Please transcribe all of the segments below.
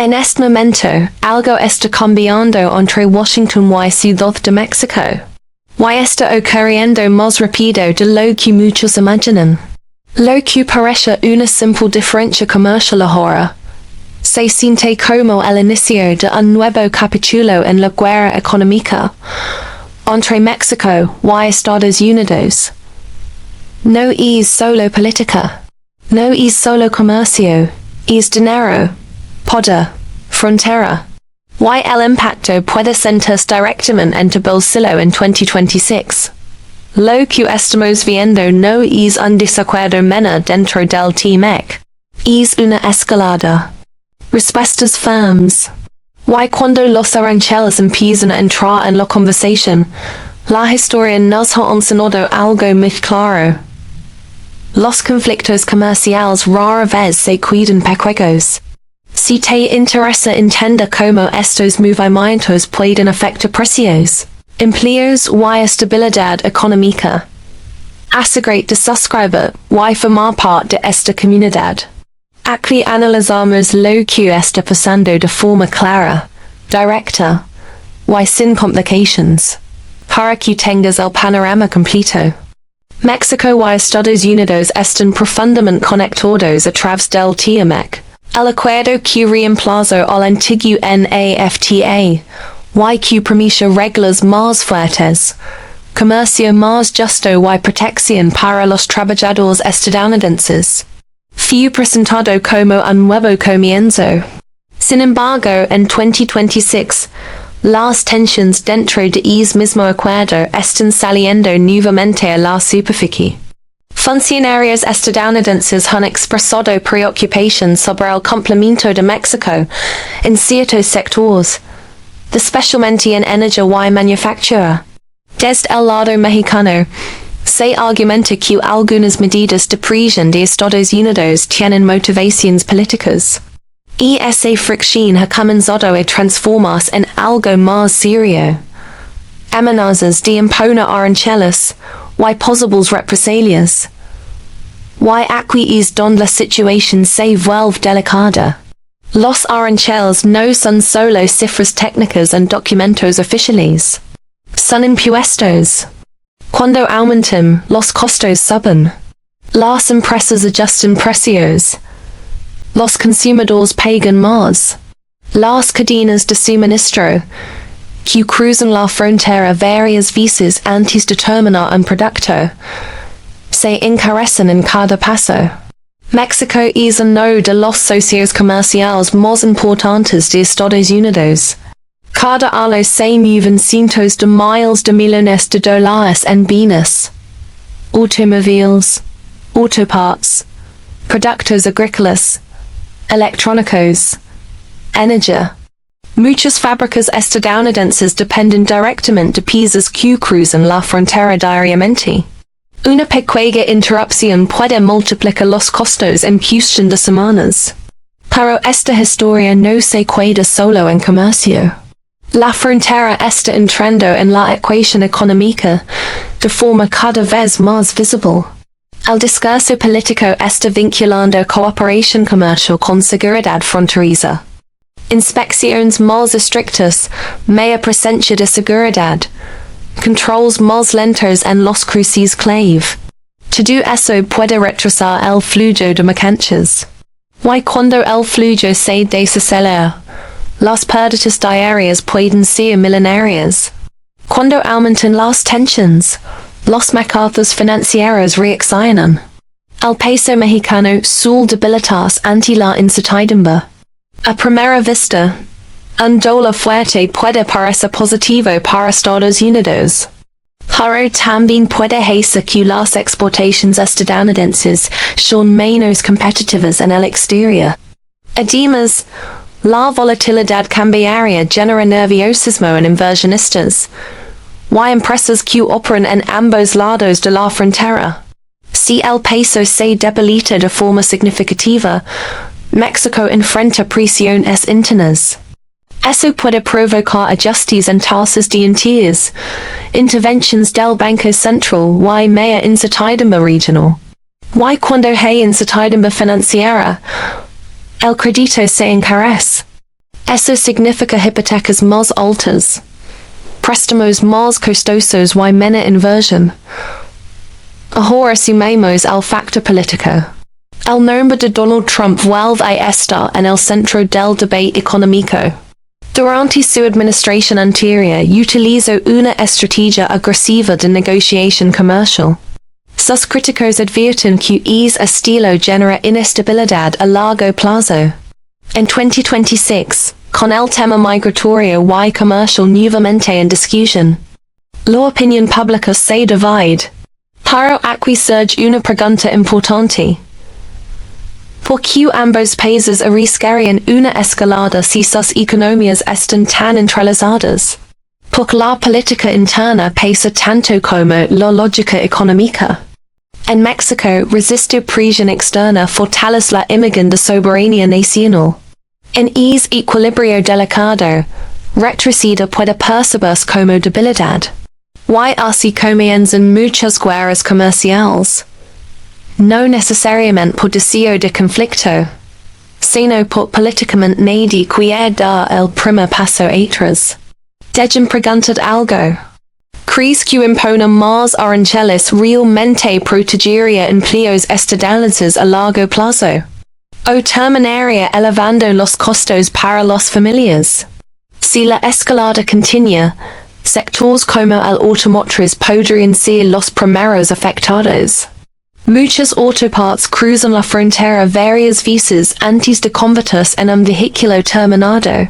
En este momento, algo está cambiando entre Washington y Ciudad de México. Y está ocurriendo más rápido de lo que muchos imaginan. Lo que parece una simple diferencia comercial ahora se siente como el inicio de un nuevo capítulo en la guerra económica entre México y Estados Unidos. No es solo política. No es solo comercio. Es dinero, poder, frontera. Y el impacto puede sentirse directamente en tu bolsillo en 2026. Lo que estamos viendo no es un desacuerdo menor dentro del T-MEC. Es una escalada. Respuestas firmes. Y cuando los aranceles empiezan a entrar en la conversación, la historia nos ha enseñado algo muy claro. Los conflictos comerciales rara vez se cuidan pequeños. Si te interesa entender cómo estos movimientos pueden afectar precios, empleos y estabilidad económica, asegúrate de suscribir y formar parte de esta comunidad. Aquí analizamos lo que está pasando de forma clara, directa y sin complications, para que tengas el panorama completo. México y Estados Unidos están profundamente conectados a través del T-MEC, el acuerdo que reemplazó al antiguo NAFTA, y que permite reglas más fuertes, comercio más justo y protección para los trabajadores estadounidenses. Fue presentado como un nuevo comienzo. Sin embargo, en 2026, las tensiones dentro de ese mismo acuerdo están saliendo nuevamente a la superficie. Funcionarios estadounidenses han expresado preocupación sobre el complemento de México en ciertos sectores, especialmente en energía y manufactura. Desde el lado mexicano, se argumenta que algunas medidas de presión de Estados Unidos tienen motivaciones políticas. Y esa fricción ha comenzado a transformarse en algo más serio. Amenazas de imponer aranceles y posibles represalias. Y aquí es donde la situación se vuelve delicada. Los aranceles no son solo cifras técnicas en documentos oficiales. Son impuestos. Cuando aumentan, los costos suben. Las empresas ajustan precios. Los consumidores pagan más. Las cadenas de suministro, que cruzan la frontera varias veces antes de terminar un producto, se encarecen en cada paso. México es uno de los socios comerciales más importantes de Estados Unidos. Cada año se mueven cientos de miles de millones de dólares en bienes, automóviles, autoparts, productos agrícolas, electrónicos, energía. Muchas fábricas estadounidenses dependen directamente de piezas que cruzan la frontera diariamente. Una pequeña interrupción puede multiplicar los costos en cuestión de semanas. Pero esta historia no se queda solo en comercio. La frontera está entrando en la ecuación económica de forma cada vez más visible. El discurso político está vinculando cooperación comercial con seguridad fronteriza. Inspecciones más estrictas, mayor presencia de seguridad, controles más lentos en los cruces clave. Todo eso puede retrasar el flujo de mercancías. Y cuando el flujo se desacelera, las pérdidas diarias pueden ser millonarias. Cuando aumentan las tensiones, los mercados financieros reaccionan. El peso mexicano suele debilitarse ante la incertidumbre. A primera vista, un dólar fuerte puede parecer positivo para Estados Unidos. Pero también puede hacer que las exportaciones estadounidenses sean menos competitivas en el exterior. Además, la volatilidad cambiaria genera nerviosismo en inversionistas y empresas que operan en ambos lados de la frontera. Si el peso se debilita de forma significativa, México enfrenta presiones internas. Eso puede provocar ajustes en tasas de interés, intervenciones del Banco Central y mayor incertidumbre regional. Y cuando hay incertidumbre financiera, el crédito se encarece. Eso significa hipotecas más altas. Préstamos más costosos y menos inversión. Ahora sumemos el factor político. El nombre de Donald Trump vuelve a estar en el centro del debate económico. Durante su administración anterior utilizó una estrategia agresiva de negociación comercial. Sus críticos advierten que ese estilo genera inestabilidad a largo plazo. En 2026, con el tema migratorio y comercial nuevamente en discusión, la opinión pública se divide. Pero aquí surge una pregunta importante. ¿Por qué ambos países arriesgarían una escalada si sus economías están tan entrelazadas? Porque la política interna pesa tanto como la lógica económica. En México, resistir presión externa fortalece la imagen de soberanía nacional. En ese equilibrio delicado, retroceder puede percibirse como debilidad. Y así comienzan muchas guerras comerciales. No necesariamente por deseo de conflicto, sino por políticamente nadie quiere dar el primer paso atrás. Dejen preguntar algo. ¿Crees que imponer más aranceles realmente protegería empleos estadounidenses a largo plazo? ¿O terminaría elevando los costos para las familias? Si la escalada continúa, sectores como el automotriz podrían ser los primeros afectados. Muchas autopartes cruzan la frontera varias veces antes de convertirse en un vehículo terminado.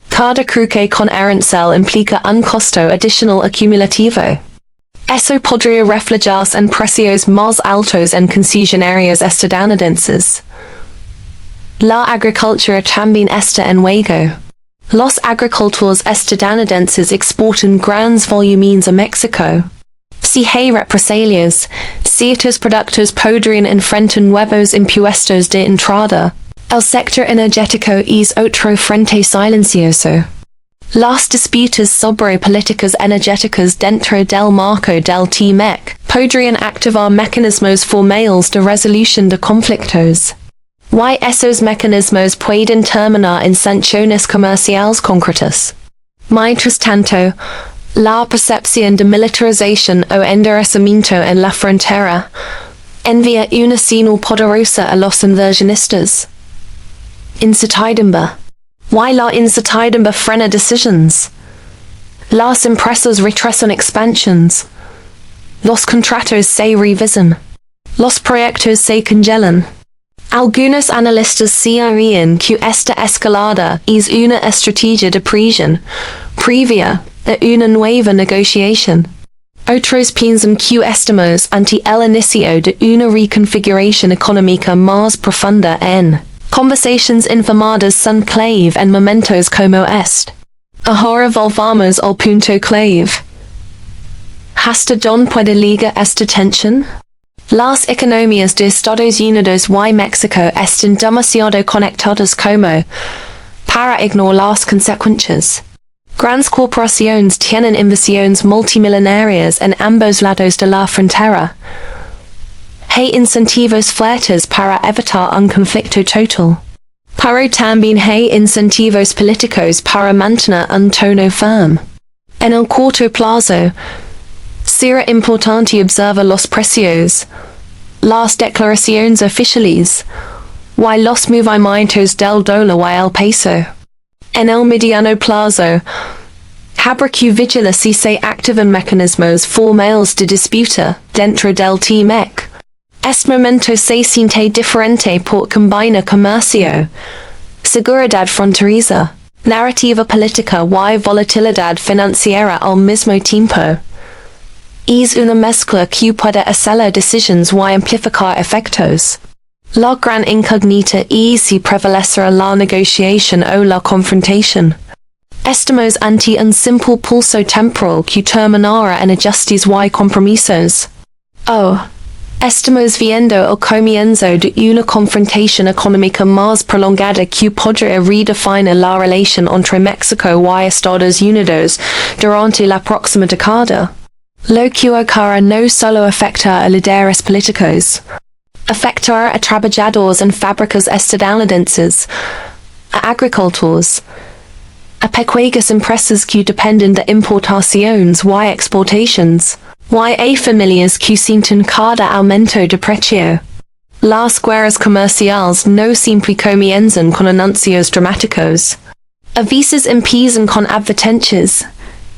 Cada cruce con arancel implica un costo adicional acumulativo. Eso podría reflejarse en precios más altos en concesionarios estadounidenses. La agricultura también está en juego. Los agricultores estadounidenses exportan grandes volúmenes a México. Si hay represalias, ciertos productos podrían enfrentar nuevos impuestos de entrada. El sector energético es otro frente silencioso. Las disputas sobre políticas energéticas dentro del marco del T-MEC podrían activar mecanismos formales de resolución de conflictos. Y esos mecanismos pueden terminar en sanciones comerciales concretas. Mientras tanto, la percepción de militarización o endurecimiento en la frontera envía una señal poderosa a los inversionistas. Incertidumbre. Y la incertidumbre frena decisiones. Las empresas retrasan expansiones. Los contratos se revisan. Los proyectos se congelan. Algunos analistas señalan que esta escalada es una estrategia de presión previa a una nueva negociación. Otros piensan que estamos ante el inicio de una reconfiguración económica más profunda en conversaciones informadas son clave en momentos como este. Ahora volvamos al punto clave. ¿Hasta dónde puede llegar esta tensión? Las economías de Estados Unidos y México están demasiado conectadas como para ignorar las consecuencias. Grandes corporaciones tienen inversiones multimillonarias en ambos lados de la frontera. Hay incentivos fuertes para evitar un conflicto total. Pero también hay incentivos políticos para mantener un tono firme. En el corto plazo, será importante observar los precios, las declaraciones oficiales, y los movimientos del dólar y el peso. En el mediano plazo, habrá que vigilar si se activan mecanismos formales de disputa dentro del T-MEC. Este momento se siente diferente por combina comercio, seguridad fronteriza, narrativa política y volatilidad financiera al mismo tiempo. Es una mezcla que puede acelerar decisiones y amplificar efectos. La gran incógnita es si prevalecerá la negociación o la confrontación. Estamos ante un simple pulso temporal que terminará en ajustes y compromisos. Estamos viendo el comienzo de una confrontación económica más prolongada que podría redefinir la relación entre México y Estados Unidos durante la próxima década. Lo que ocurra no solo afecta a líderes políticos, afectará a trabajadores en fábricas estadounidenses, a agricultores, Apequegas empresas que dependen de importaciones y exportaciones, y a familias que sienten cada aumento de precio. Las guerras comerciales no siempre comienzan con anuncios dramáticos. A veces empiezan con advertencias,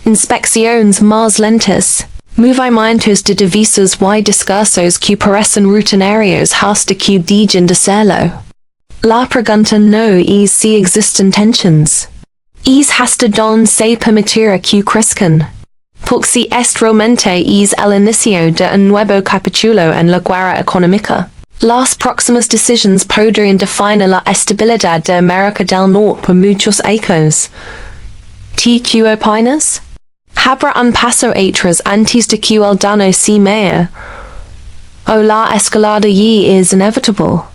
inspecciones más lentas, movimientos de divisas y discursos que parecen rutinarios hasta que dejan de serlo. La pregunta no es si existen tensiones. Es hasta donde se permitirá que crezcan. Porque si realmente es el inicio de un nuevo capítulo en la guerra económica. Las próximas decisiones podrían definir la estabilidad de América del Norte por muchos años. ¿Qué opinas? ¿Habrá un paso atrás antes de que el daño se mea? ¿O la escalada ya es inevitable?